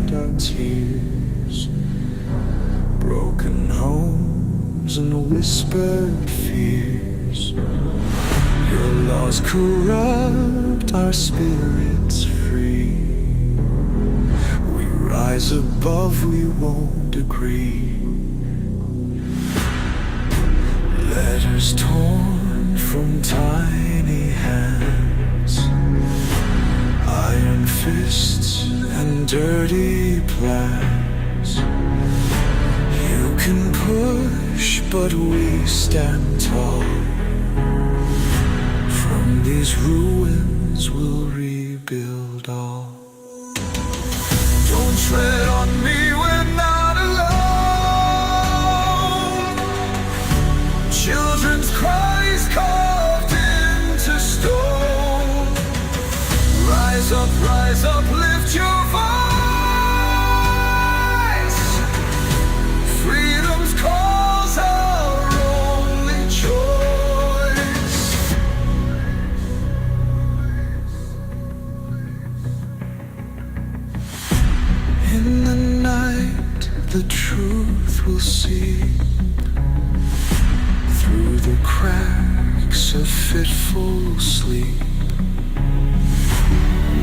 hide our tears, broken homes and whispered fears. Your laws corrupt our spirits free. We rise above, we won't agree. Letters torn from tiny hands, iron fists and dirty plans. You can push, but we stand tall. From these ruins we'll rebuild all. Don't tread on me, we're not alone. Children's cries carved into stone. Rise up, lift your voice. Freedom's call's our only choice. In the night, the truth will see. Through the cracks of fitful sleep.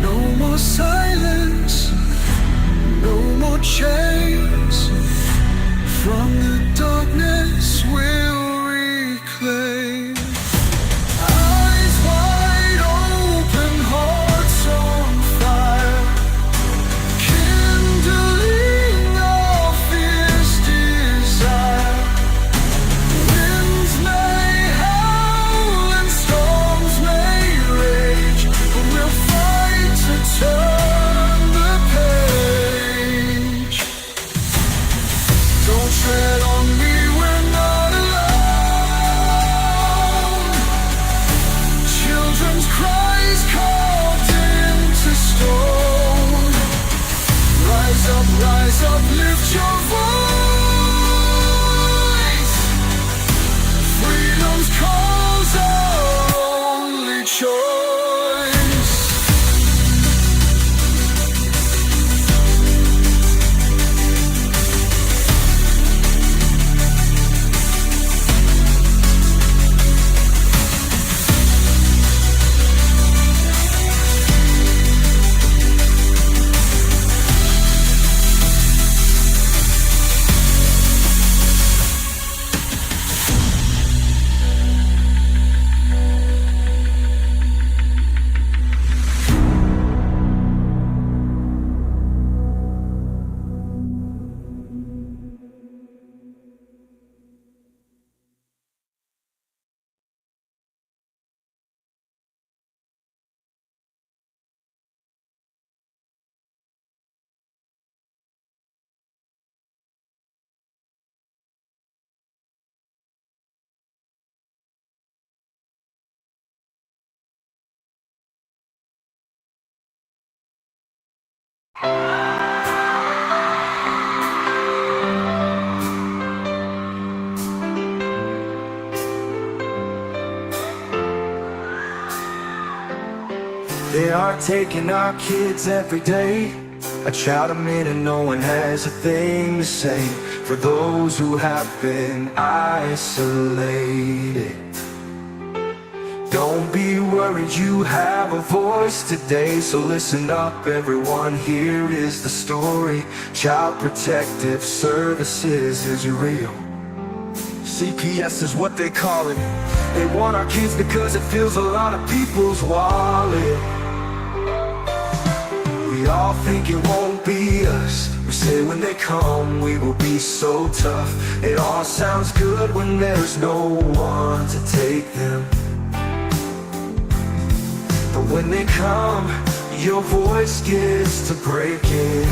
No more silence, no more chains. From the darkness we'll reclaim. Eyes wide open, hearts on fire, kindling our fierce desire. Winds may howl and storms may rage, but we'll fight to turn the page. Don't tread on me, we're not alone. Children's cries carved into stone. Rise up, lift your voice. Freedom's call's our only choice. They are taking our kids every day. A child a minute, no one has a thing to say. For those who have been isolated, don't be worried, you have a voice today. So listen up everyone, here is the story. Child Protective Services is real. CPS is what they call it. They want our kids because it fills a lot of people's wallet. We all think it won't be us. We say when they come we will be so tough. It all sounds good when there's no one to take them. But when they come, your voice gets to breaking.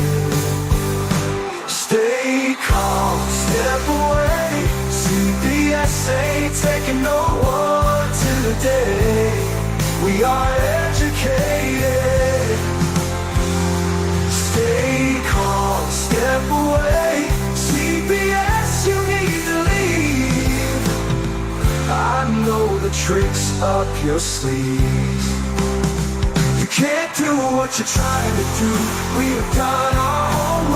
Stay calm, step away. CPS ain't taking no one today. We are educated. Stay calm, step away. CPS, you need to leave. I know the tricks up your sleeve. You can't do what you're trying to do. We have done our homework.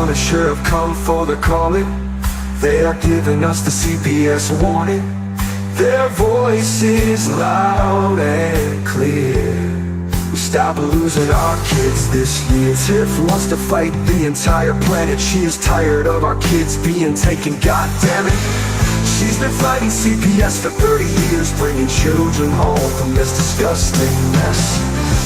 Punisher have come for the calling. They are giving us the CPS warning. Their voice is loud and clear. We stop losing our kids this year. Tiff wants to fight the entire planet. She is tired of our kids being taken, god damn it. She's been fighting CPS for 30 years, bringing children home from this disgusting mess.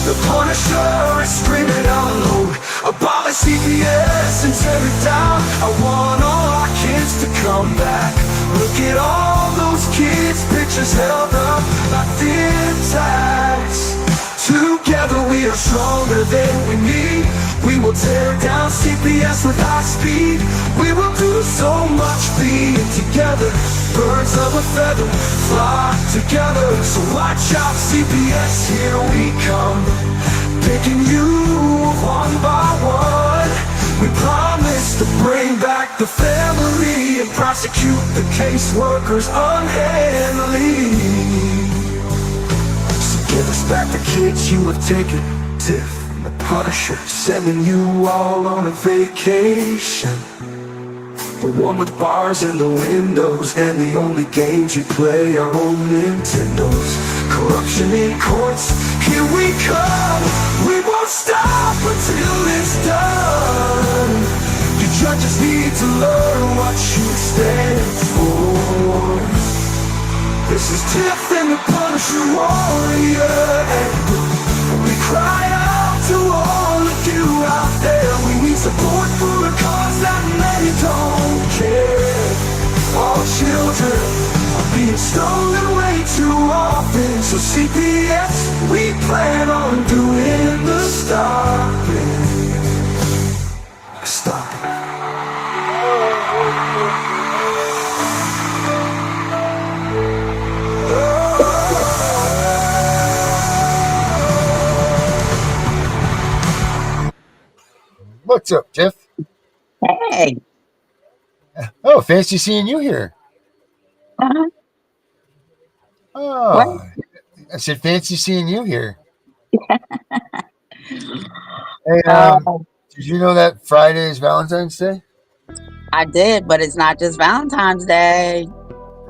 The Punisher is screaming out loud, abolish CPS and tear it down. I want all our kids to come back. Look at all those kids' pictures held up like thin tags. Together we are stronger than we need. We will tear down CPS with high speed. We will do so much being together. Birds of a feather flock together. So watch out CPS, here we come, picking you one by one. We promise to bring back the family and prosecute the caseworkers unhandily. Give us back the kids you have taken. Tiff and the Punisher sending you all on a vacation. The one with bars in the windows, and the only games you play are on Nintendos. Corruption in courts, here we come. We won't stop until it's done. You judges need to learn what you stand for. This is Tiff and the Punisher warrior, and we cry out to all of you out there. We need support for a cause that many don't care. All children are being stolen way too often. So CPS, we plan on doing the stopping. Stop it. What's up, Tiff? Hey. Oh, fancy seeing you here. Uh-huh. What? Oh, I said fancy seeing you here. Hey, Uh, did you know that Friday is Valentine's Day? I did, but it's not just Valentine's Day.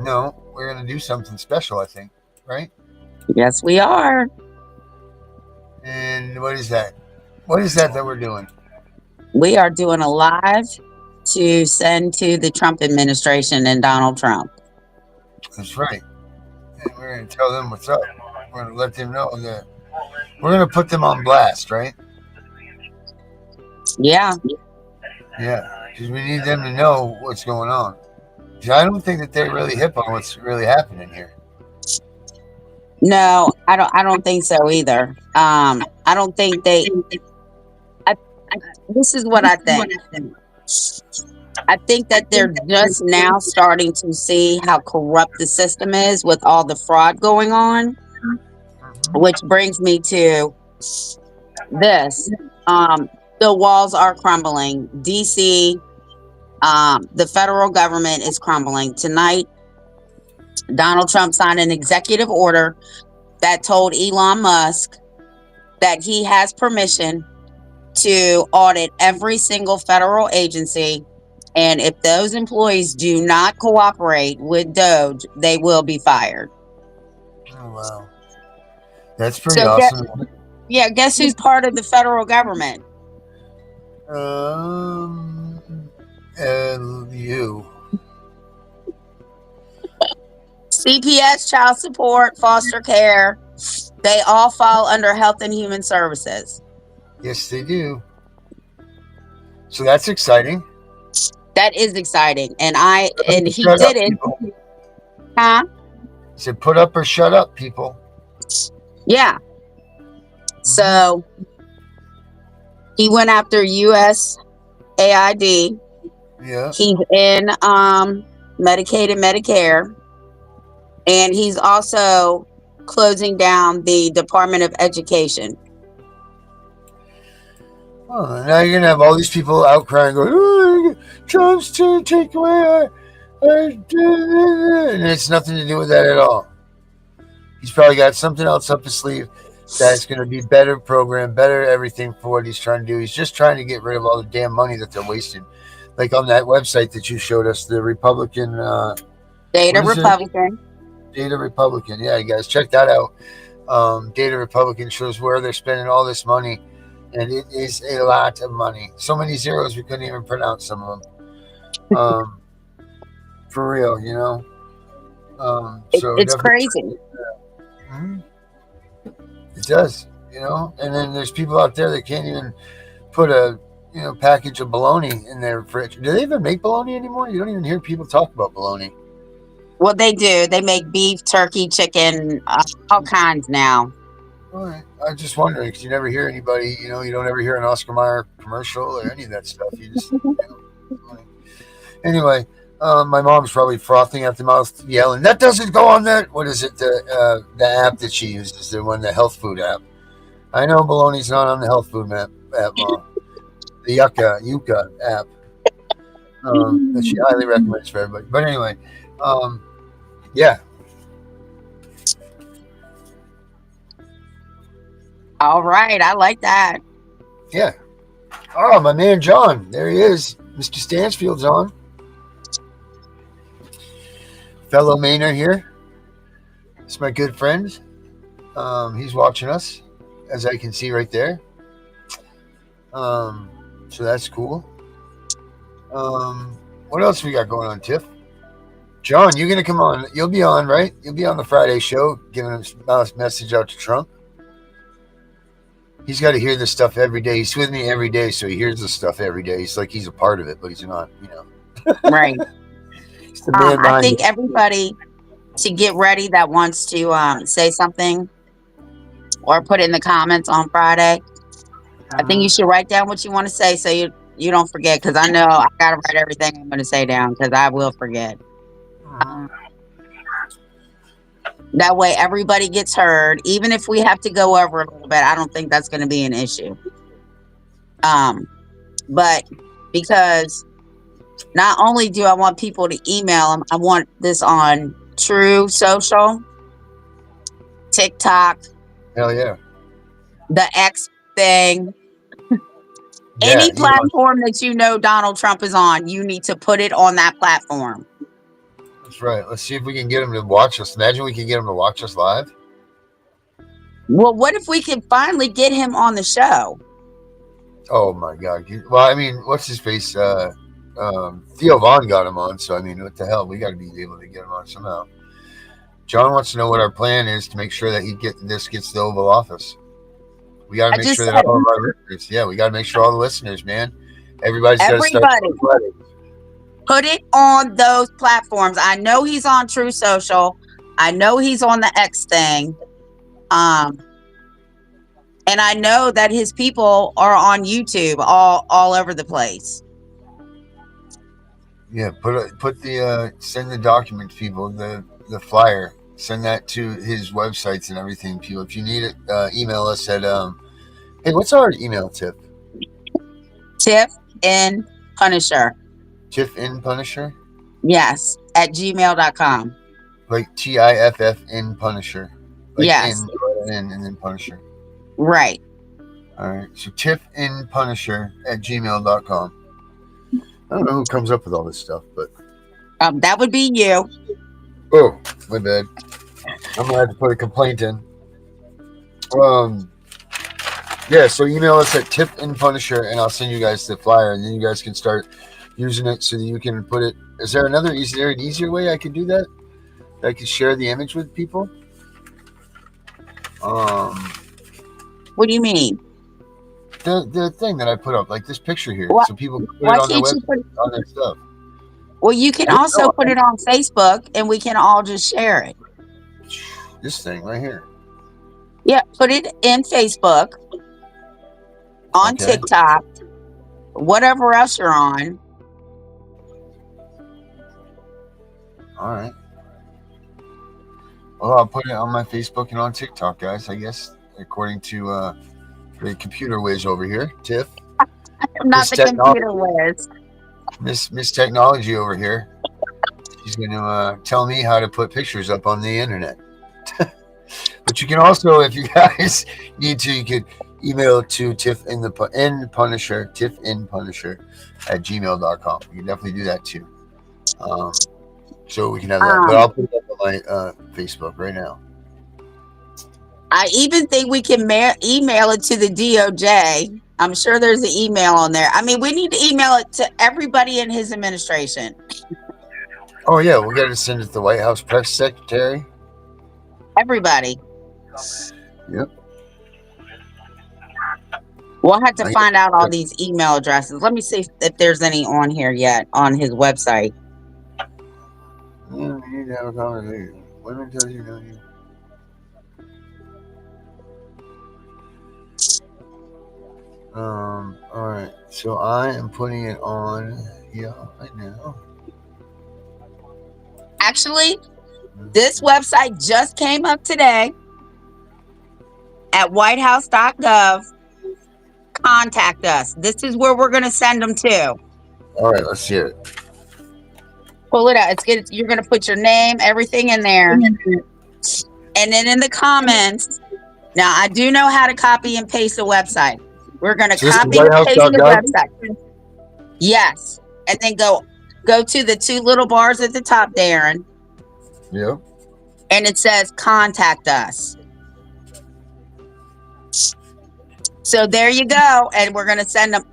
No, we're gonna do something special, I think, right? Yes, we are. And what is that? What is that we're doing? We are doing a live to send to the Trump administration and Donald Trump. That's right. And we're gonna tell them what's up. We're gonna let them know that we're gonna put them on blast, right? Yeah. Yeah, because we need them to know what's going on. 'Cause I don't think that they're really hip on what's really happening here. No, I don't think so either. I don't think they this is what I think. I think that they're just now starting to see how corrupt the system is with all the fraud going on, which brings me to this. The walls are crumbling. DC, the federal government is crumbling. Tonight, Donald Trump signed an executive order that told Elon Musk that he has permission to audit every single federal agency, and if those employees do not cooperate with Doge, they will be fired. Oh, wow. That's pretty So awesome. guess who's part of the federal government? You. CPS, child support, foster care, they all fall under Health and Human Services. Yes, they do. So that's exciting. That is exciting. And he Shut did up, it. people. Huh? He said, put up or shut up, people. Yeah. So he went after USAID. Yeah. He's in Medicaid and Medicare. And he's also closing down the Department of Education. Oh, now you're going to have all these people out crying, going, oh, Trump's to take away our and it's nothing to do with that at all. He's probably got something else up his sleeve. That's going to be better program, better everything for what he's trying to do. He's just trying to get rid of all the damn money that they're wasting. Like on that website that you showed us, the Republican, Data what is it? Republican. Data Republican. Yeah, you guys check that out. Data Republican shows where they're spending all this money, and it is a lot of money. So many zeros we couldn't even pronounce some of them. For real, you know. So It's definitely, crazy. Mhm. It does, you know. And then there's people out there that can't even put a package of bologna in their fridge. Do they even make bologna anymore? You don't even hear people talk about bologna. Well, they do. They make beef, turkey, chicken, all kinds now. All right. I'm just wondering because you never hear anybody. You know, you don't ever hear an Oscar Mayer commercial or any of that stuff. You just anyway. My mom's probably frothing at the mouth, yelling, "That doesn't go on that." What is it? The app that she uses, the one, the health food app. I know bologna's not on the health food app, Mom. The Yucca app that she highly recommends for everybody. But anyway, yeah, All right, I like that. yeah. Oh, my man John, there he is. Mr. Stansfield's on. Fellow Mainer here. It's my good friend. He's watching us, as I can see right there. So that's cool. What else we got going on, Tiff? John, you're gonna come on. You'll be on, right? You'll be on the Friday show, giving a message out to Trump. He's got to hear this stuff every day. He's with me every day, so he hears this stuff every day. He's like he's a part of it, but he's not. You know. Right. He's the man I behind think it. everybody to get ready that wants to say something or put it in the comments on Friday. I think you should write down what you want to say so you don't forget. Because I know I gotta write everything I'm going to say down because I will forget. That way everybody gets heard. Even if we have to go over a little bit, I don't think that's going to be an issue. But because not only do I want people to email them, I want this on True Social, TikTok, Hell yeah. the X thing, Yeah, any Elon. platform that you know Donald Trump is on, you need to put it on that platform. That's right. Let's see if we can get him to watch us. Imagine we can get him to watch us live. Well, what if we can finally get him on the show? Oh my God. Well, I mean, what's his face? Theo Vaughn got him on, so I mean, what the hell? We got to be able to get him on somehow. John wants to know what our plan is to make sure that gets the Oval Office. We got to make sure that all of our listeners, we got to make sure all the listeners, man, everybody's got to start. Put it on those platforms. I know he's on True Social. I know he's on the X thing. And I know that his people are on YouTube all over the place. Yeah, send the document to people, the flyer. Send that to his websites and everything, people. If you need it, email us at hey, what's our email, Tiff? Tiff in Punisher. Tiff in Punisher? Yes, at gmail.com. Like TIFF in Punisher. Like yes. In and then Punisher. Right. All right. So Tiff in Punisher at gmail.com. I don't know who comes up with all this stuff, but that would be you. Oh, my bad. I'm gonna have to put a complaint in. Yeah, so email us at Tiff in Punisher and I'll send you guys the flyer and then you guys can start using it so that you can put it. Is there an easier way I could do that? That I could share the image with people? What do you mean? The thing that I put up, like this picture here, so people can put it on their website, on their stuff. Well, you can also put it on Facebook, and we can all just share it. This thing right here. Yeah, put it in Facebook, on TikTok, whatever else you're on. All right. Well, I'll put it on my Facebook and on TikTok, guys, I guess, according to the computer whiz over here, Tiff. I'm not the computer whiz. Miss Technology over here. She's going to tell me how to put pictures up on the internet. But you can also, if you guys need to, you could email to Tiff in Punisher, tiffinpunisher at gmail.com. You can definitely do that too. So we can have that. But Um, I'll put it up on my Facebook right now. I even think we can email it to the DOJ. I'm sure there's an email on there. I mean, we need to email it to everybody in his administration. Oh yeah, we got to send it to the White House press secretary. Everybody. Yep. We'll have to find out all these email addresses. Let me see if there's any on here yet on his website. Yeah, we need to have a conversation. Women tell you no. All right. So I am putting it on here right now. Actually, this website just came up today at whitehouse.gov. Contact us. This is where we're going to send them to. All right, let's hear it. Pull it out. It's good. You're going to put your name, everything in there. And then in the comments, now I do know how to copy and paste a website. We're going to copy and paste the website. Yes. And then go to the two little bars at the top, Darren. Yep. And it says contact us. So there you go. And we're going to send them.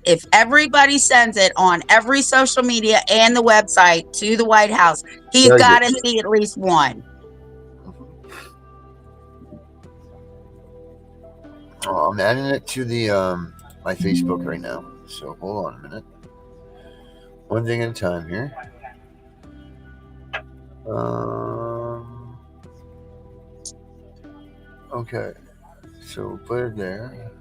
If everybody sends it on every social media and the website to the White House, he's got to see at least one. Oh, I'm adding it to the my Facebook right now. So hold on a minute. One thing at a time here. Okay. So put it there.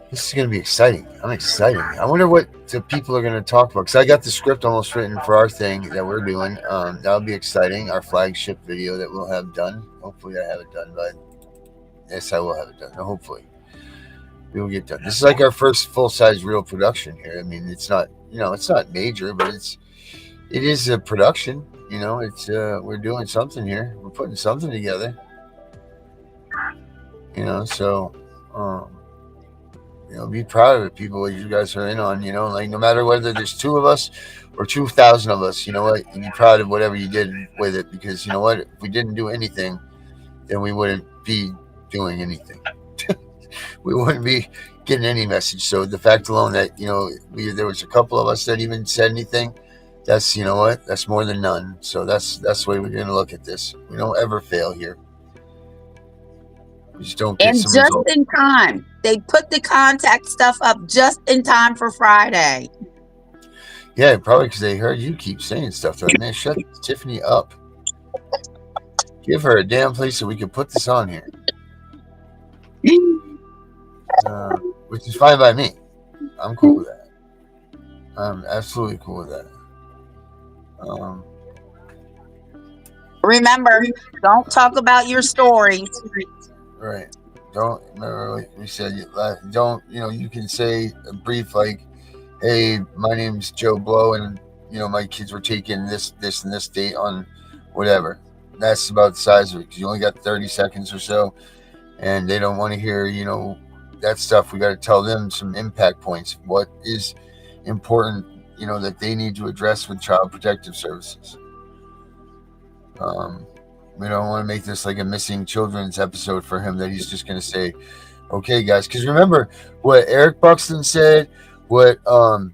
This is going to be exciting. I'm excited. I wonder what the people are going to talk about. Because I got the script almost written for our thing that we're doing. That'll be exciting. Our flagship video that we'll have done. Hopefully I have it done by... Yes, I will have it done. No, hopefully. We will get done. This is like our first full-size real production here. I mean, it's not, it's not major, but it is a production. It's we're doing something here. We're putting something together. So be proud of it, people. What you guys are in on. Like no matter whether there's 2 of us or 2,000 of us, you know what? You be proud of whatever you did with it, because you know what? If we didn't do anything, then we wouldn't be doing anything. We wouldn't be getting any message. So the fact alone that there was a couple of us that even said anything. That's that's more than none. So that's the way we're going to look at this. We don't ever fail here. We just don't get some just results. In time. They put the contact stuff up just in time for Friday. Yeah, probably because they heard you keep saying stuff. Like, man, shut Tiffany up. Give her a damn place so we can put this on here. Which is fine by me. I'm cool with that. I'm absolutely cool with that. Remember, don't talk about your stories. Right. Don't, remember like we said, don't, you can say a brief like, hey, my name's Joe Blow and, my kids were taking this, and this date on whatever. That's about the size of it, because you only got 30 seconds or so, and they don't want to hear, that stuff. We got to tell them some impact points. What is important, that they need to address with Child Protective Services. We don't want to make this like a missing children's episode for him that he's just going to say, okay, guys. Because remember what Eric Buxton said, what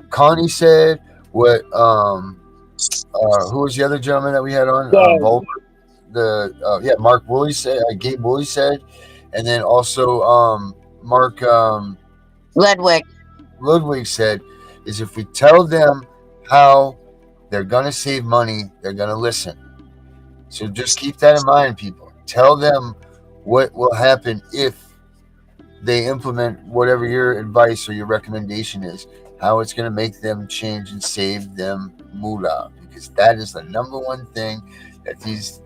Connie said, what who was the other gentleman that we had on? Mark Woolley said, Gabe Woolley said, and then also Mark Ludwig said, is if we tell them how they're going to save money, they're going to listen. So just keep that in mind, people. Tell them what will happen if they implement whatever your advice or your recommendation is, how it's going to make them change and save them moolah, because that is the number one thing that these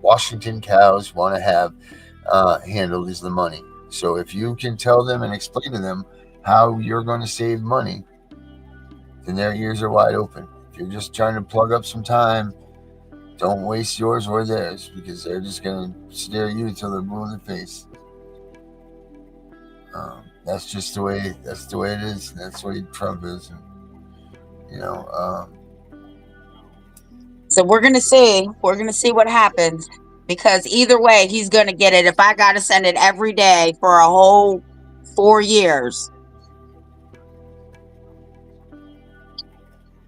Washington cows want to have handled is the money. So if you can tell them and explain to them how you're going to save money, then their ears are wide open. If you're just trying to plug up some time, don't waste yours or theirs, because they're just gonna stare at you until they're blue in the face. That's just the way. That's the way it is. That's the way Trump is. And, you know. So we're gonna see. We're gonna see what happens, because either way, he's gonna get it. If I gotta send it every day for a whole 4 years,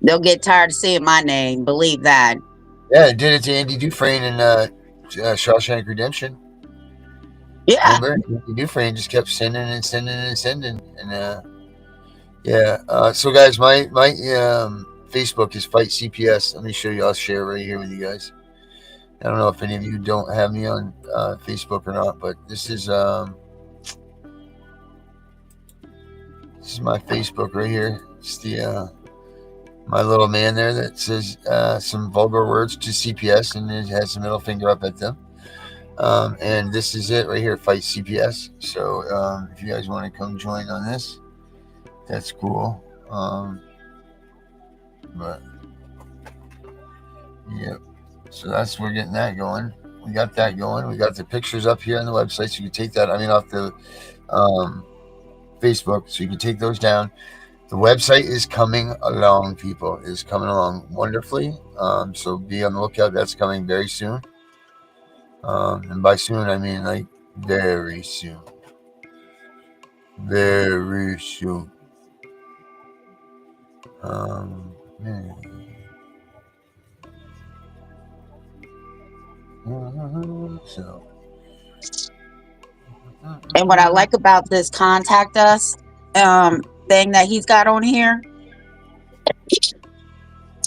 they'll get tired of seeing my name. Believe that. Yeah, it did it to Andy Dufresne in Shawshank Redemption. Yeah. Remember, Andy Dufresne just kept sending and sending and sending, and yeah. So guys, my Facebook is Fight CPS. Let me show you. I'll share right here with you guys. I don't know if any of you don't have me on Facebook or not, but this is my Facebook right here. It's the my little man there that says some vulgar words to CPS, and it has a middle finger up at them. And this is it right here, Fight CPS. So if you guys want to come join on this, that's cool. But yep. So we're getting that going. We got that going. We got the pictures up here on the website, so you can take that. Off the Facebook, so you can take those down. The website is coming along, people. It is coming along wonderfully. So be on the lookout. That's coming very soon. And by soon, I mean like very soon. Very soon. So. And what I like about this contact us thing that he's got on here,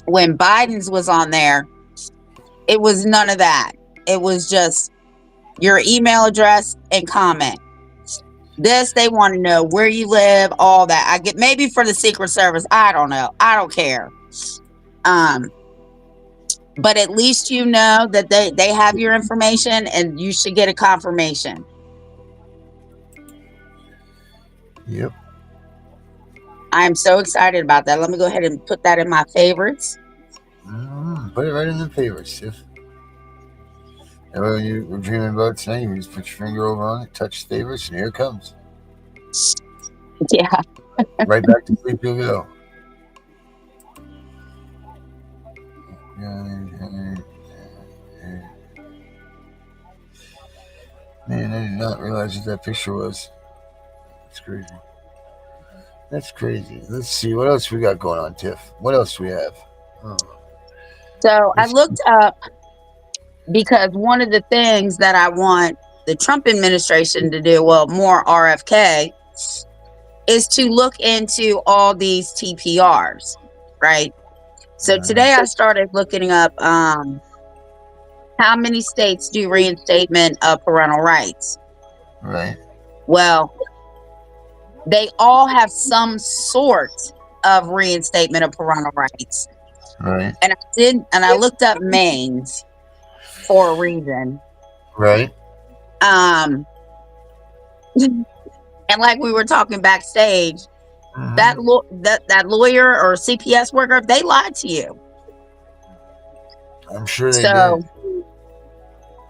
when Biden's was on there, it was none of that. It was just your email address and comment. This, they want to know where you live, all that. I get maybe for the Secret Service. I don't know. I don't care. But at least you know that they have your information, and you should get a confirmation. Yep. I am so excited about that. Let me go ahead and put that in my favorites. Put it right in the favorites, Tiff. And when you were dreaming about tonight, you just put your finger over on it, touch favorites, and here it comes. Yeah. Right back to sleep you'll go. Man, I did not realize what that picture was. It's crazy. That's crazy. Let's see what else we got going on, Tiff. What else do we have? So I looked up, because one of the things that I want the Trump administration to do, well, more RFK, is to look into all these TPRs, right? So today I started looking up how many states do reinstatement of parental rights. Right. Well, they all have some sort of reinstatement of parental rights. Right. And I looked up Maine's for a reason. Right. And like we were talking backstage, that lawyer or CPS worker, they lied to you. I'm sure they did.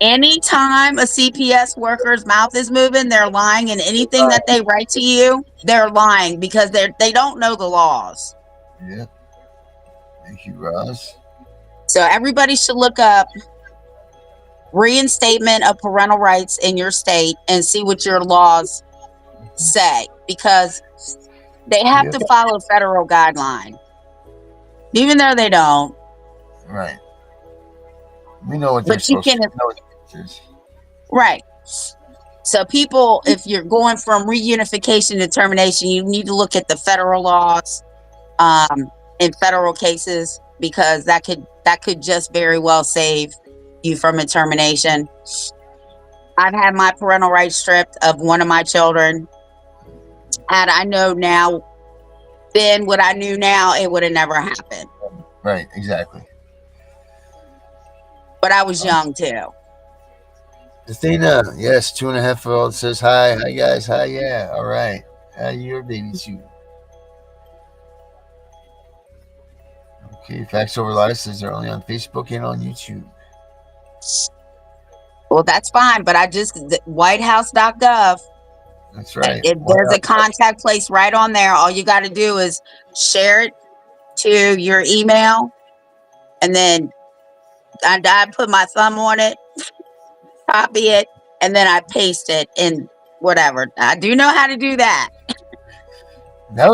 Anytime a CPS worker's mouth is moving, they're lying, and anything that they write to you, they're lying, because they don't know the laws. Yeah. Thank you, Roz. So everybody should look up reinstatement of parental rights in your state and see what your laws say, because they have to follow federal guideline, even though they don't. Right. We know what they're supposed to know. Right. So people, if you're going from reunification to termination, you need to look at the federal laws in federal cases, because that could just very well save you from a termination. I've had my parental rights stripped of one of my children. Had I known now, then what I knew now, it would have never happened. Right, exactly. But I was young too. Athena, yes, 2.5-year-old says hi. Hi guys, hi, yeah, all right. How your baby too? Okay, Facts Over Lies says they're only on Facebook and on YouTube. Well, that's fine, but whitehouse.gov, That's right. there's a contact place right on there. All you got to do is share it to your email, and then I put my thumb on it, copy it, and then I paste it in whatever. I do know how to do that. That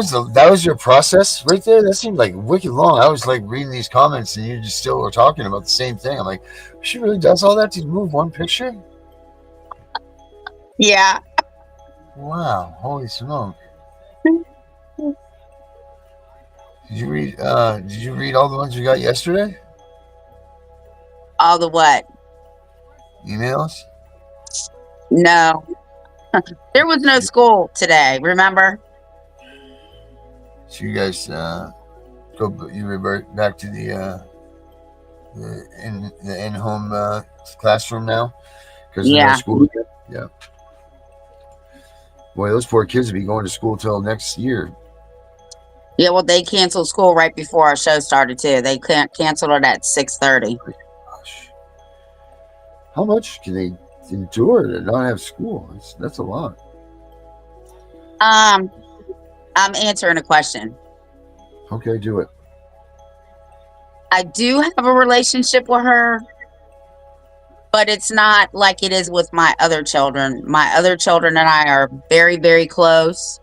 was your process right there. That seemed like wicked long. I was like reading these comments, and you just still were talking about the same thing. I'm like, she really does all that to move one picture? Yeah. Wow! Holy smoke! Did you read? Did you read all the ones you got yesterday? All the what? Emails? No. There was no school today, remember? So you guys you revert back to the in-home classroom now because there's no Yeah. school again? Yeah. Boy, those poor kids will be going to school till next year. Yeah, well, they canceled school right before our show started too. They canceled it at 6:30. Gosh. How much can they endure to not have school? That's a lot. I'm answering a question. Okay, do it. I do have a relationship with her, but it's not like it is with my other children. My other children and I are very, very close.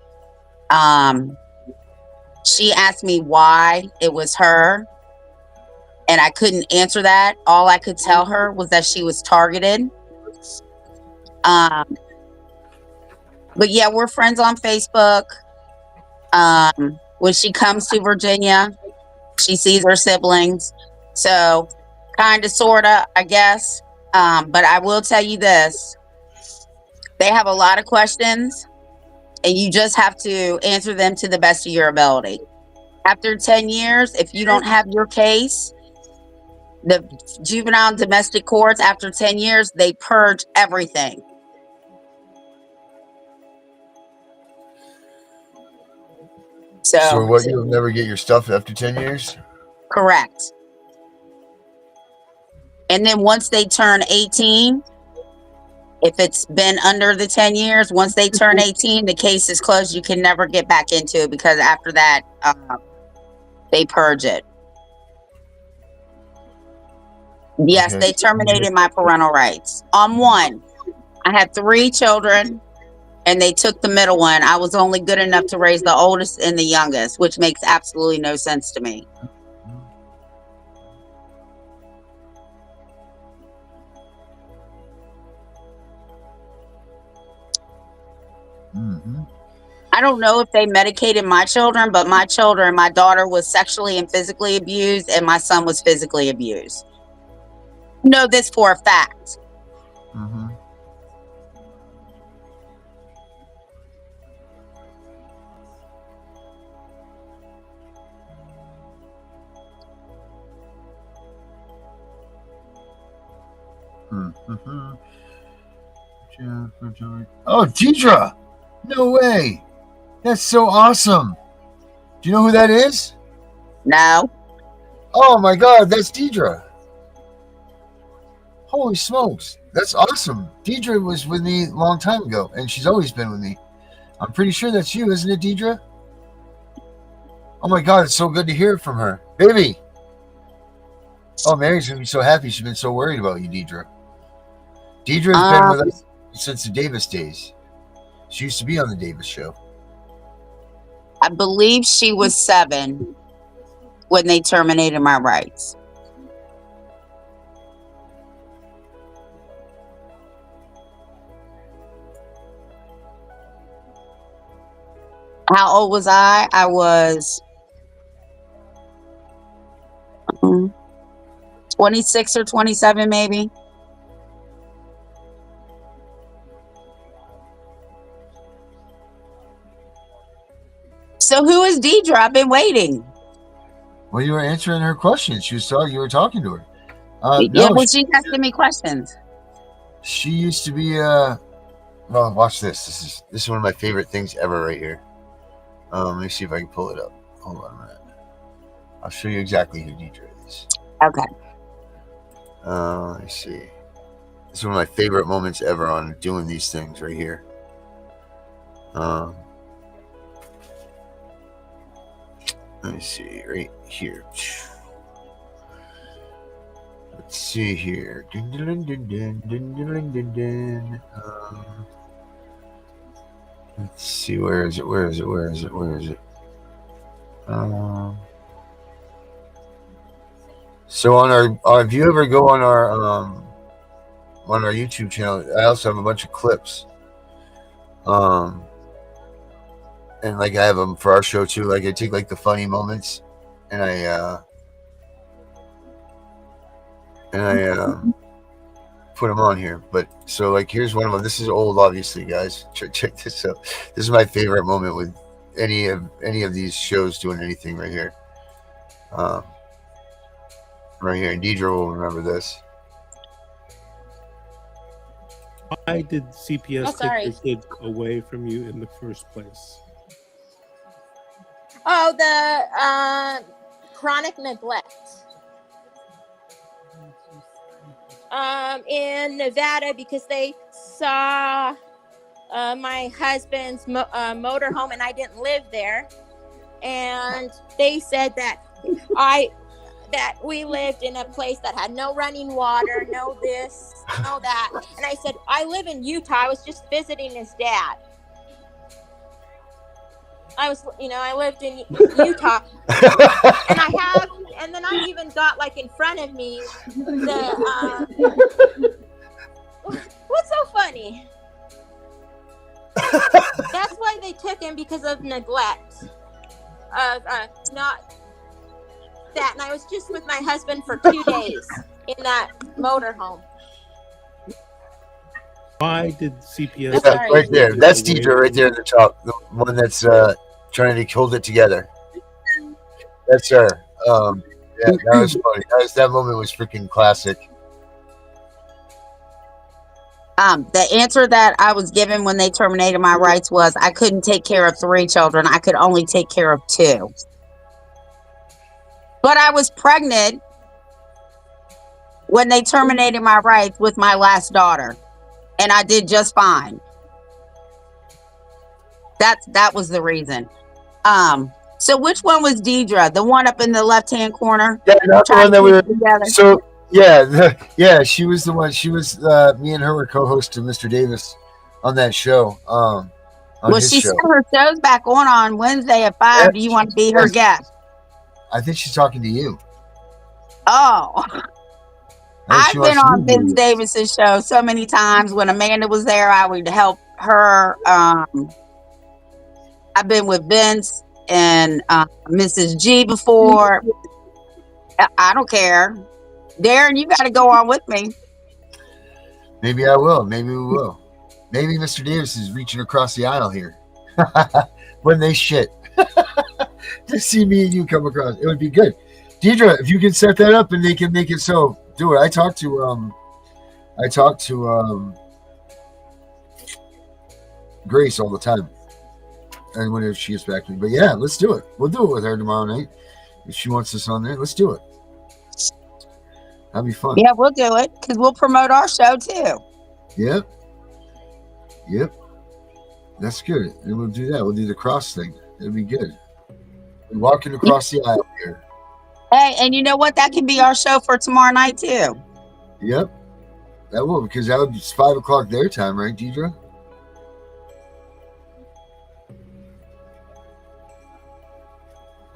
She asked me why it was her, and I couldn't answer that. All I could tell her was that she was targeted. But yeah, we're friends on Facebook. When she comes to Virginia, she sees her siblings. So kind of, sort of, I guess. But I will tell you this. They have a lot of questions, and you just have to answer them to the best of your ability. After 10 years, if you don't have your case, the juvenile and domestic courts, after 10 years, they purge everything. So what, you'll never get your stuff after 10 years? Correct. And then once they turn 18, if it's been under the 10 years, once they turn 18, the case is closed. You can never get back into it because after that, they purge it. Yes, Okay. they terminated my parental rights. On one, I had 3 children, and they took the middle one. I was only good enough to raise the oldest and the youngest, which makes absolutely no sense to me. Mm-hmm. I don't know if they medicated my children, but my daughter was sexually and physically abused, and my son was physically abused. Know this for a fact. Mm-hmm. Mm-hmm. Oh, Deidre! No way! That's so awesome! Do you know who that is? No. Oh my God, that's Deidre! Holy smokes, that's awesome! Deidre was with me a long time ago, and she's always been with me. I'm pretty sure that's you, isn't it, Deidre? Oh my God, it's so good to hear from her. Baby! Oh, Mary's gonna be so happy. She's been so worried about you, Deidre. Deidre's been with us since the Davis days. She used to be on the Davis show. I believe she was 7 when they terminated my rights. How old was I? I was 26 or 27, maybe. So who is Deidre? I've been waiting. Well, you were answering her questions. She was you were talking to her. Yeah, well, she's asking me questions. She used to be. Well, watch this. This is one of my favorite things ever, right here. Let me see if I can pull it up. Hold on a minute. I'll show you exactly who Deidre is. Okay. Let's see. This is one of my favorite moments ever on doing these things right here. Let me see, right here. Let's see here. Let's see, where is it? So on our, if you ever go on our YouTube channel, I also have a bunch of clips. And like I have them for our show too. Like I take like the funny moments, and I put them on here. But so like here's one of them. This is old, obviously, guys. Check this out. This is my favorite moment with any of these shows doing anything right here. Right here, and Deidre will remember this. Why did CPS take your kids away from you in the first place? Oh, the chronic neglect. In Nevada, because they saw my husband's motorhome, and I didn't live there, and they said that we lived in a place that had no running water, no this, no that. And I said, I live in Utah. I was just visiting his dad. I lived in Utah. And then I even got like in front of me what's so funny? That's why they took him, because of neglect. Of not that, and I was just with my husband for 2 days in that motorhome. Why did CPS? Right there. That's Deidre right there at the top. The one that's trying to hold it together. That's her. Yeah, that was funny. That moment was freaking classic. The answer that I was given when they terminated my rights was I couldn't take care of 3 children. I could only take care of 2. But I was pregnant when they terminated my rights with my last daughter, and I did just fine. That was the reason. So which one was Deidre? The one up in the left-hand corner? Yeah, that's the one that we were together. So yeah, she was the one. She was me and her were co-hosts of Mr. Davis on that show. Well, she said her show's back on Wednesday at 5. Yeah, do you want to be her guest? I think she's talking to you. Oh. I've been on Vince Davis's show so many times. When Amanda was there, I would help her. I've been with Vince and Mrs. G before. I don't care. Darren, you got to go on with me. Maybe I will. Maybe we will. Maybe Mr. Davis is reaching across the aisle here. When they shit. To see me and you come across. It would be good. Deidre, if you can set that up and they can make it so, do it. I talked to Grace all the time. And whenever she gets back to me. But yeah, let's do it. We'll do it with her tomorrow night. If she wants us on there, let's do it. That'd be fun. Yeah, we'll do it because we'll promote our show too. Yep. That's good. And we'll do that. We'll do the cross thing. It'll be good. We're walking across the aisle here. Hey, and you know what? That can be our show for tomorrow night too. Yep. That will, because that would be 5 o'clock their time, right, Deidre?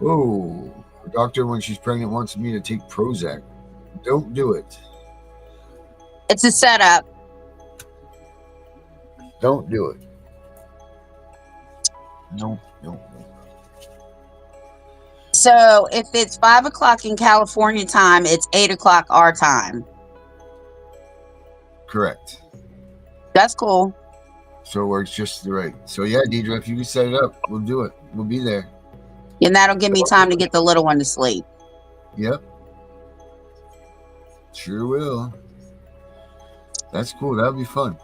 Oh, the doctor, when she's pregnant, wants me to take Prozac. Don't do it. It's a setup. Don't do it. No. So if it's 5 o'clock in California time, it's 8 o'clock our time. Correct. That's cool. So it works just right. So yeah, Deidre, if you can set it up, we'll do it. We'll be there. And that'll give me time to get the little one to sleep. Yep. Sure will. That's cool. That'll be fun.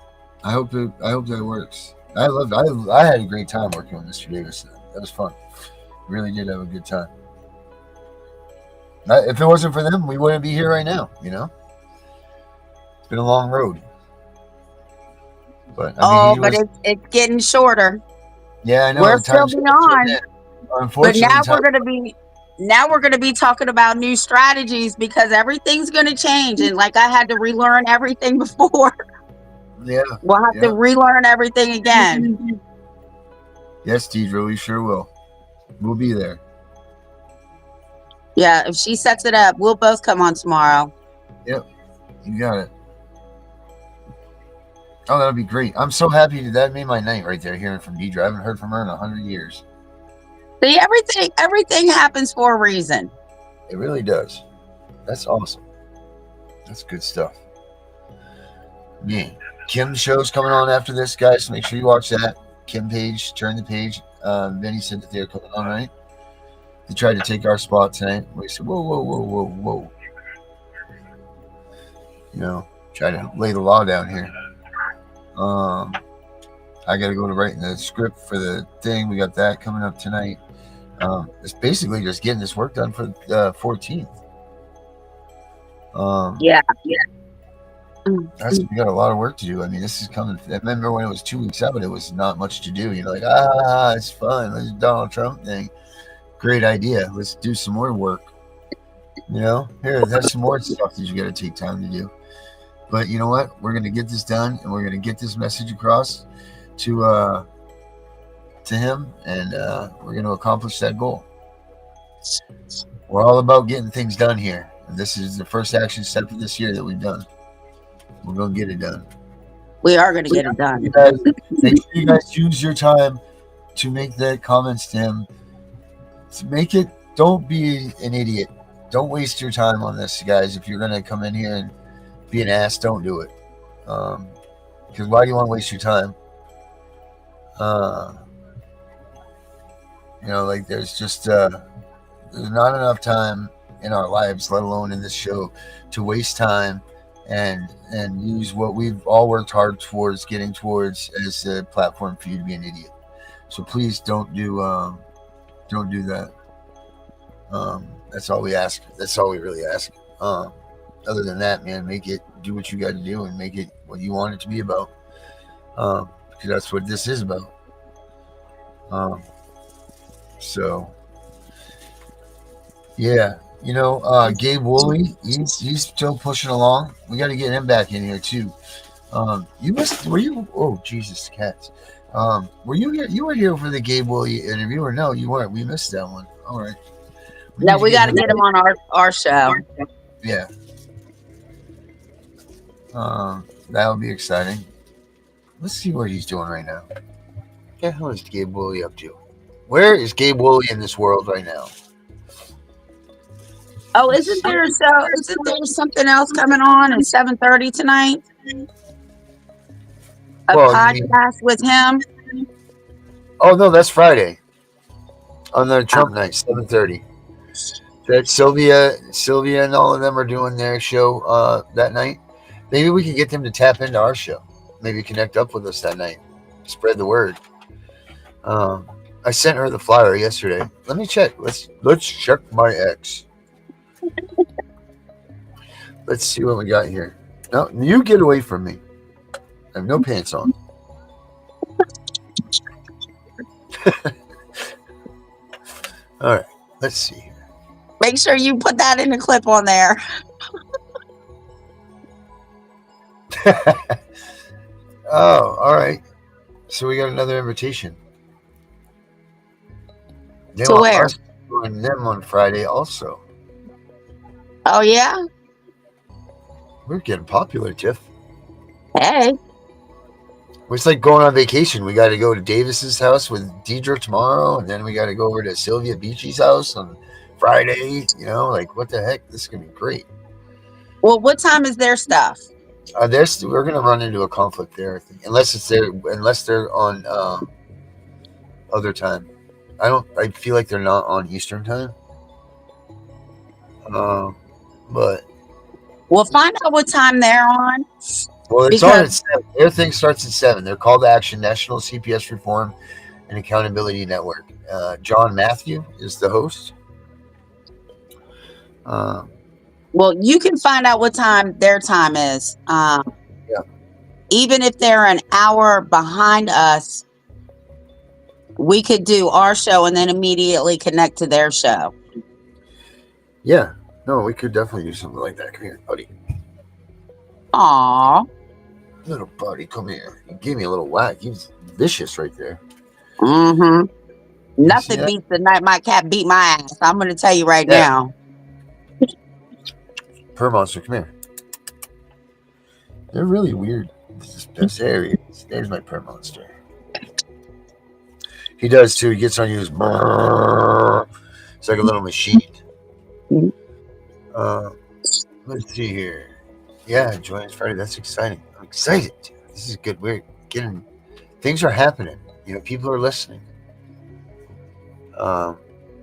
I hope that works. I had a great time working with Mr. Davis. That was fun. Really did have a good time. If it wasn't for them, we wouldn't be here right now, you know? It's been a long road. But I mean, he but was. it's getting shorter. Yeah, I We're know. still beyond, but Unfortunately, time. now we're gonna be talking about new strategies because everything's gonna change. And like I had to relearn everything before, Yeah. we'll have to Yeah. relearn everything again. Yes, Deidre, we sure will. We'll be there. Yeah, if she sets it up, we'll both come on tomorrow. Yep. You got it. Oh, that'll be great. I'm so happy that made my night right there, hearing from Deidre. I haven't heard from her in 100 years. See, everything happens for a reason. It really does. That's awesome. That's good stuff. Yeah. Kim's show's coming on after this, guys. So make sure you watch that. Kim page, turn the page. Vinny said that they're coming on, right? They tried to take our spot tonight. We said, whoa, whoa, whoa, whoa, whoa. You know, try to lay the law down here. I got to go to writing the script for the thing. We got that coming up tonight. It's basically just getting this work done for the 14th. Yeah. We got a lot of work to do. I mean, this is coming. I remember when it was 2 weeks out, it was not much to do. Like, it's fun. Let's do Donald Trump thing. Great idea. Let's do some more work. Here, there's some more stuff that you got to take time to do. But you know what? We're going to get this done, and we're going to get this message across to him, and we're going to accomplish that goal. We're all about getting things done here. And this is the first action step of this year that we've done. We're going to get it done. We are going to get it done. Make sure you guys use your time to make the comments to him. Don't be an idiot. Don't waste your time on this, guys. If you're going to come in here and be an ass, don't do it. Because why do you want to waste your time? There's just there's not enough time in our lives, let alone in this show, to waste time and use what we've all worked hard towards getting towards as a platform for you to be an idiot. So please don't do that. That's all we ask. That's all we really ask. Other than that, man, do what you got to do and make it what you want it to be about. Because that's what this is about. So, yeah, Gabe Woolley, he's still pushing along. We got to get him back in here too. You missed? Were you? Oh, Jesus, cats. Were you here? You were here for the Gabe Woolley interview, or no? You weren't. We missed that one. All right. We got to get him on our show. Yeah. That'll be exciting. Let's see what he's doing right now. What the hell is Gabe Woolley up to? Where is Gabe Woolley in this world right now? Oh, isn't there something else coming on at 7:30 tonight? A podcast with him. Oh no, that's Friday. On the Trump night, 7:30. That Sylvia and all of them are doing their show that night. Maybe we can get them to tap into our show. Maybe connect up with us that night. Spread the word. I sent her the flyer yesterday. Let me check. Let's check my ex. Let's see what we got here. No, you get away from me. I have no pants on. All right. Let's see. Make sure you put that in the clip on there. Oh, all right. So we got another invitation. To where? Join them on Friday also. Oh yeah. We're getting popular, Tiff. Hey. It's like going on vacation. We got to go to Davis's house with Deidre tomorrow, and then we got to go over to Sylvia Beachy's house on Friday. What the heck? This is gonna be great. Well, what time is their stuff? We're gonna run into a conflict there, I think. Unless they're on other time. I feel like they're not on Eastern time. But we'll find out what time they're on. Well, it's on at 7. Their thing starts at 7. They're called to Action National CPS Reform and Accountability Network. John Matthew is the host. Well, you can find out what time their time is. Yeah. Even if they're an hour behind us, we could do our show and then immediately connect to their show. Yeah. No, we could definitely do something like that. Come here, buddy. Aw. Little buddy, come here. You gave me a little whack. He's vicious right there. Mm-hmm. see Nothing that? beats the night my cat beat my ass. I'm going to tell you right Yeah. now. Purr monster, come here. They're really weird. There he is. There's my purr monster. He does too. He gets on you. It's like a little machine. Let's see here. Yeah, join us Friday. That's exciting. I'm excited. This is good. We're getting things are happening. People are listening.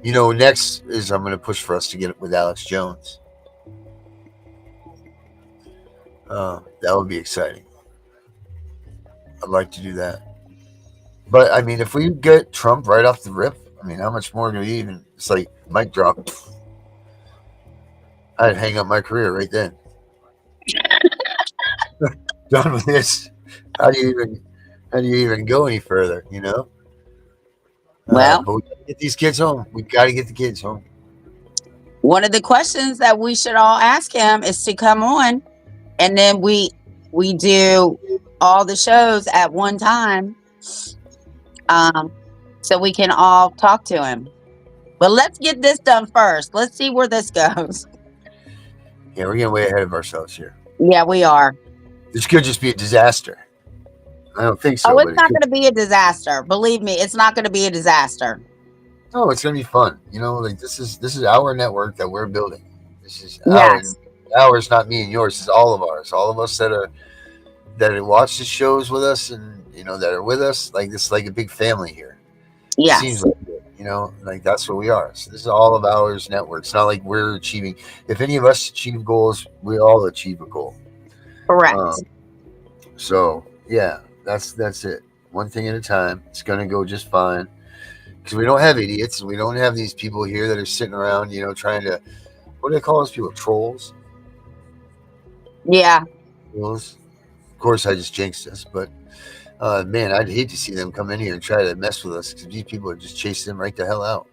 Next is I'm going to push for us to get it with Alex Jones. That would be exciting. I'd like to do that. But I mean, if we get Trump right off the rip, I mean, how much more do we even? It's like mic drop. I'd hang up my career right then. Done with this. How do you even go any further? Well, but we gotta get these kids home. We got to get the kids home. one of the questions that we should all ask him is to come on, and then we do all the shows at one time, so we can all talk to him. But let's get this done first. Let's see where this goes. Yeah, we're getting way ahead of ourselves here. Yeah, we are. This could just be a disaster. I don't think so. Oh, it's not going to be a disaster. Believe me, it's not going to be a disaster. No, it's going to be fun. Like this is our network that we're building. This is ours, not me and yours. It's all of ours. All of us that watch the shows with us and that are with us. Like this, is like a big family here. Yeah. Seems like it. Like that's what we are. So this is all of ours network. It's not like we're achieving. If any of us achieve goals, we all achieve a goal. Correct. So yeah, that's it. One thing at a time. It's gonna go just fine. Because we don't have idiots. We don't have these people here that are sitting around, trying to. What do they call those people? Trolls. Yeah. Trolls. Of course, I just jinxed us, but. Man, I'd hate to see them come in here and try to mess with us because these people are just chasing them right the hell out.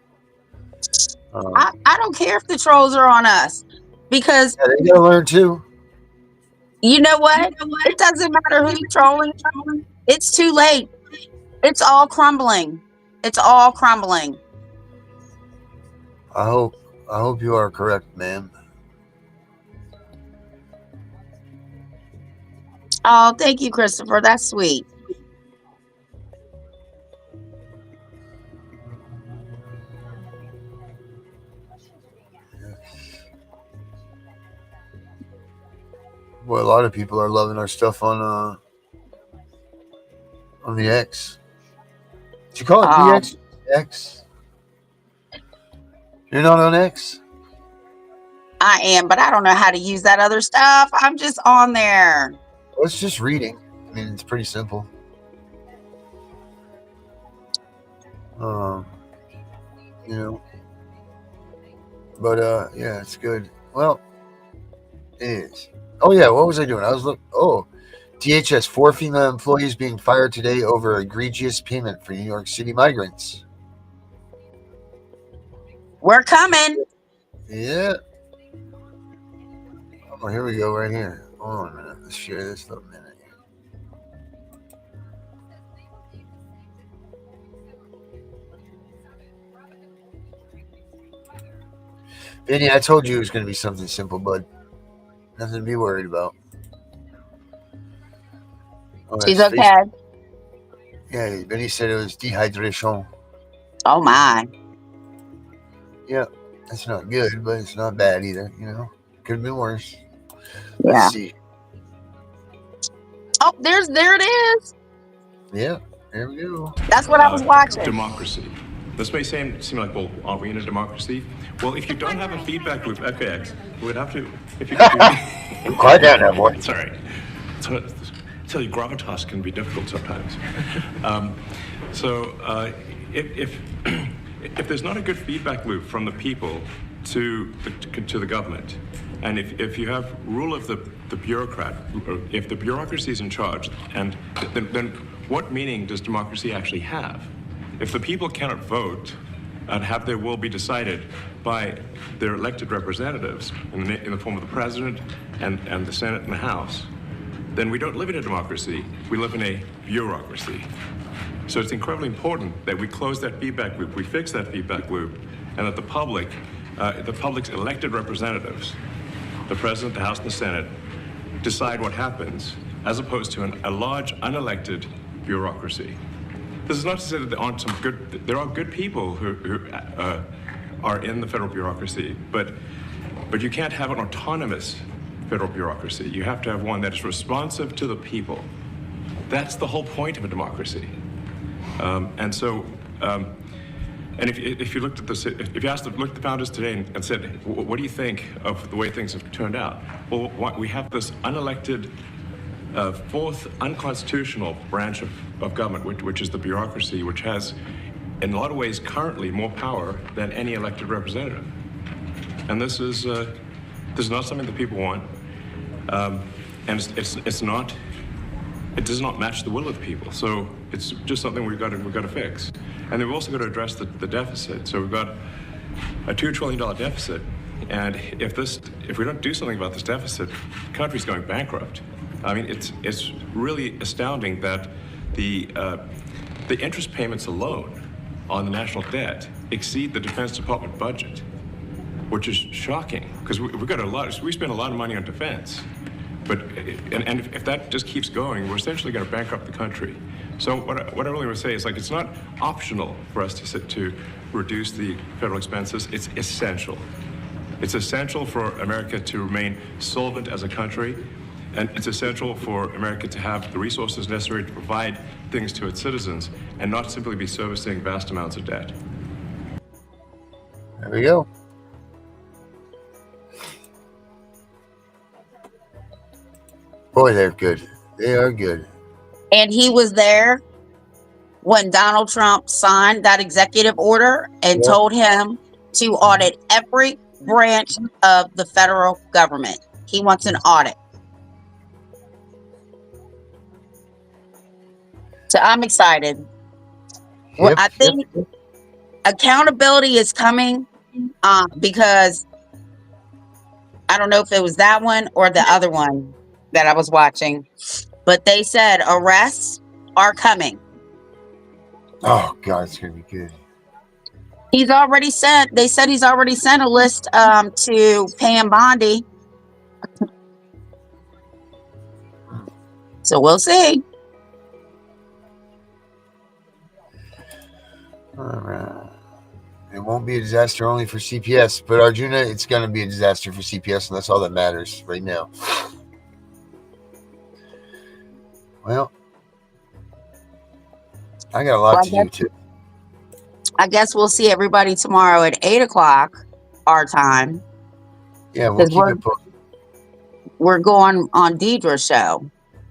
I don't care if the trolls are on us, because they gotta learn too. You know what? It doesn't matter who's trolling. It's too late. It's all crumbling. It's all crumbling. I hope you are correct, ma'am. Oh, thank you, Christopher. That's sweet. Well, a lot of people are loving our stuff on the X. Did you call it the X? X? You're not on X? I am, but I don't know how to use that other stuff. I'm just on there. Well, it's just reading. I mean, it's pretty simple. But yeah, it's good. Well, it is. Oh yeah, what was I doing? I was looking. Oh, DHS, 4 female employees being fired today over egregious payment for New York City migrants. We're coming. Yeah. Oh, here we go, right here. Hold on a minute. Let's share this little minute. Benny, I told you it was going to be something simple, bud. Nothing to be worried about. Oh, she's okay. Yeah, Benny said it was dehydration. Oh, my. Yeah, that's not good, but it's not bad either, Could have been worse. Yeah. Let's see. Oh, there it is. Yeah, there we go. That's what I was watching. Democracy. This may seem like, well, are we in a democracy? Well, if you don't have a feedback loop, okay, we would have to. If you quiet down now, boy. Sorry. Tell you, gravitas can be difficult sometimes. If there's not a good feedback loop from the people to the government, And if you have rule of the bureaucrat, if the bureaucracy is in charge, and then what meaning does democracy actually have? If the people cannot vote and have their will be decided by their elected representatives in the form of the president and the Senate and the House, then we don't live in a democracy, we live in a bureaucracy. So it's incredibly important that we close that feedback loop, we fix that feedback loop, and that the public's elected representatives, the president, the House, and the Senate, decide what happens, as opposed to a large, unelected bureaucracy. This is not to say that there are good people who are in the federal bureaucracy, but you can't have an autonomous federal bureaucracy. You have to have one that is responsive to the people. That's the whole point of a democracy. And if you looked at this, if you looked at the founders today and said, what do you think of the way things have turned out? Well, we have this unelected, fourth unconstitutional branch of government, which is the bureaucracy, which has, in a lot of ways, currently more power than any elected representative. And this is not something that people want, and it does not match the will of the people. So it's just something we've got to fix. And then we've also got to address the deficit. So we've got a $2 trillion deficit, and if we don't do something about this deficit, the country's going bankrupt. I mean, it's really astounding that the interest payments alone on the national debt exceed the Defense Department budget, which is shocking because we spend a lot of money on defense. But if that just keeps going, we're essentially going to bankrupt the country. So what I really want to say is, like, it's not optional for us to reduce the federal expenses. It's essential. It's essential for America to remain solvent as a country, and it's essential for America to have the resources necessary to provide things to its citizens and not simply be servicing vast amounts of debt. There we go. Boy, they're good. They are good. And he was there when Donald Trump signed that executive order and told him to audit every branch of the federal government. He wants an audit. So I'm excited. Well, I think accountability is coming because I don't know if it was that one or the other one that I was watching, but they said arrests are coming. Oh God, it's gonna be good. They said he's already sent a list to Pam Bondi. So we'll see. All right. It won't be a disaster only for CPS, but Arjuna, it's gonna be a disaster for CPS, and that's all that matters right now. Well, I got a lot to do too. I guess we'll see everybody tomorrow at 8:00 our time. Yeah, we'll keep it posted. We're going on Deidre's show.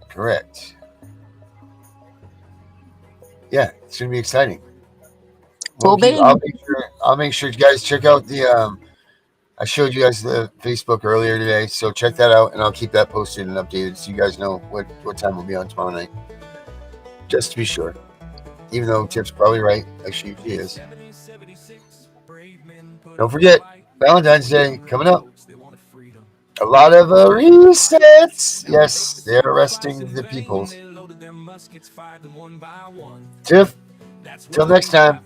Correct. Yeah, it's gonna be exciting. I'll make sure you guys check out the. I showed you guys the Facebook earlier today, so check that out, and I'll keep that posted and updated so you guys know what time we'll be on tomorrow night. Just to be sure. Even though Tiff's probably right, like she is. Don't forget, Valentine's Day coming up. A lot of resets. Yes, they're arresting the people. Tiff, till next time.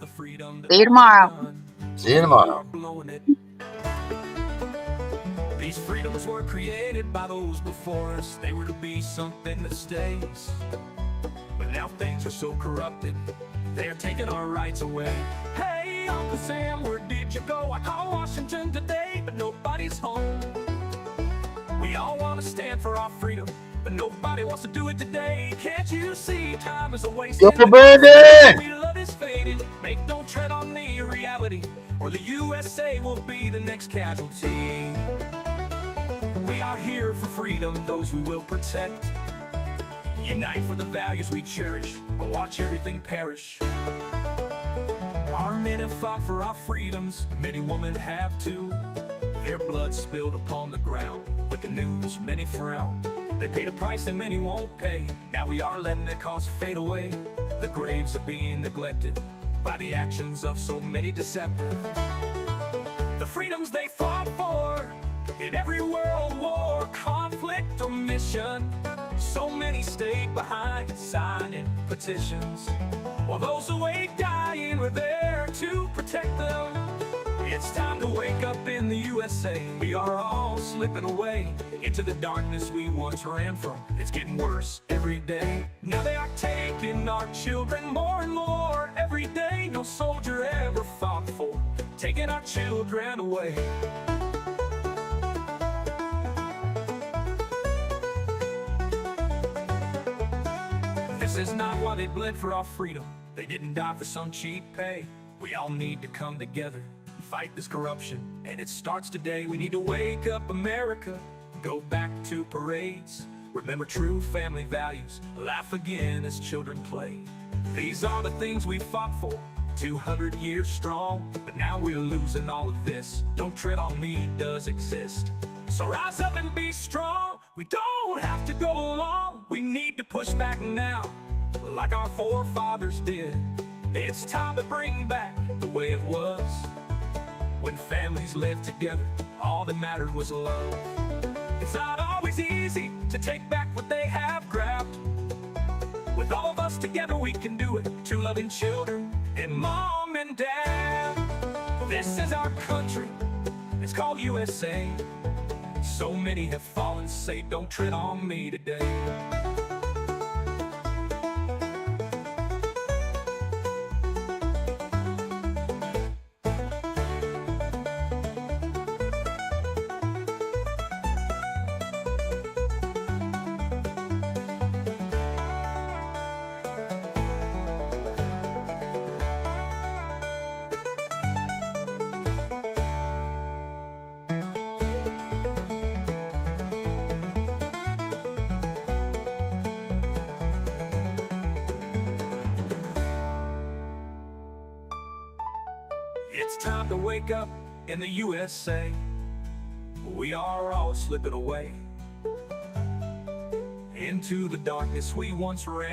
See you tomorrow. See you tomorrow. These freedoms were created by those before us. They were to be something that stays. But now things are so corrupted, they're taking our rights away. Hey, Uncle Sam, where did you go? I called Washington today, but nobody's home. We all want to stand for our freedom, but nobody wants to do it today. Can't you see time is a waste? Go for Brandon! We love is faded. Make no tread on the reality, or the USA will be the next casualty. We are here for freedom, those we will protect. Unite for the values we cherish, but watch everything perish. Our men have fought for our freedoms, many women have too. Their blood spilled upon the ground. With the news, many frown. They paid a price that many won't pay. Now we are letting the cause fade away. The graves are being neglected by the actions of so many deceptive. The freedoms they fought for in every world war, conflict or mission. So many stayed behind signing petitions, while those away dying were there to protect them. It's time to wake up in the USA. We are all slipping away into the darkness we once ran from. It's getting worse every day. Now they are taking our children more and more every day. No soldier ever fought for taking our children away. This is not why they bled for our freedom. They didn't die for some cheap pay. We all need to come together, fight this corruption, and it starts today. We need to wake up America, go back to parades, remember true family values, laugh again as children play. These are the things we fought for, 200 years strong, but now we're losing all of this. Don't tread on me does exist. So rise up and be strong. We don't have to go along. We need to push back now, like our forefathers did. It's time to bring back the way it was, when families lived together, all that mattered was love. It's not always easy to take back what they have grabbed. With all of us together we can do it, to loving children and mom and dad. This is our country, it's called USA. So many have fallen, say don't tread on me today. It's time to wake up in the USA. We are all slipping away into the darkness we once ran.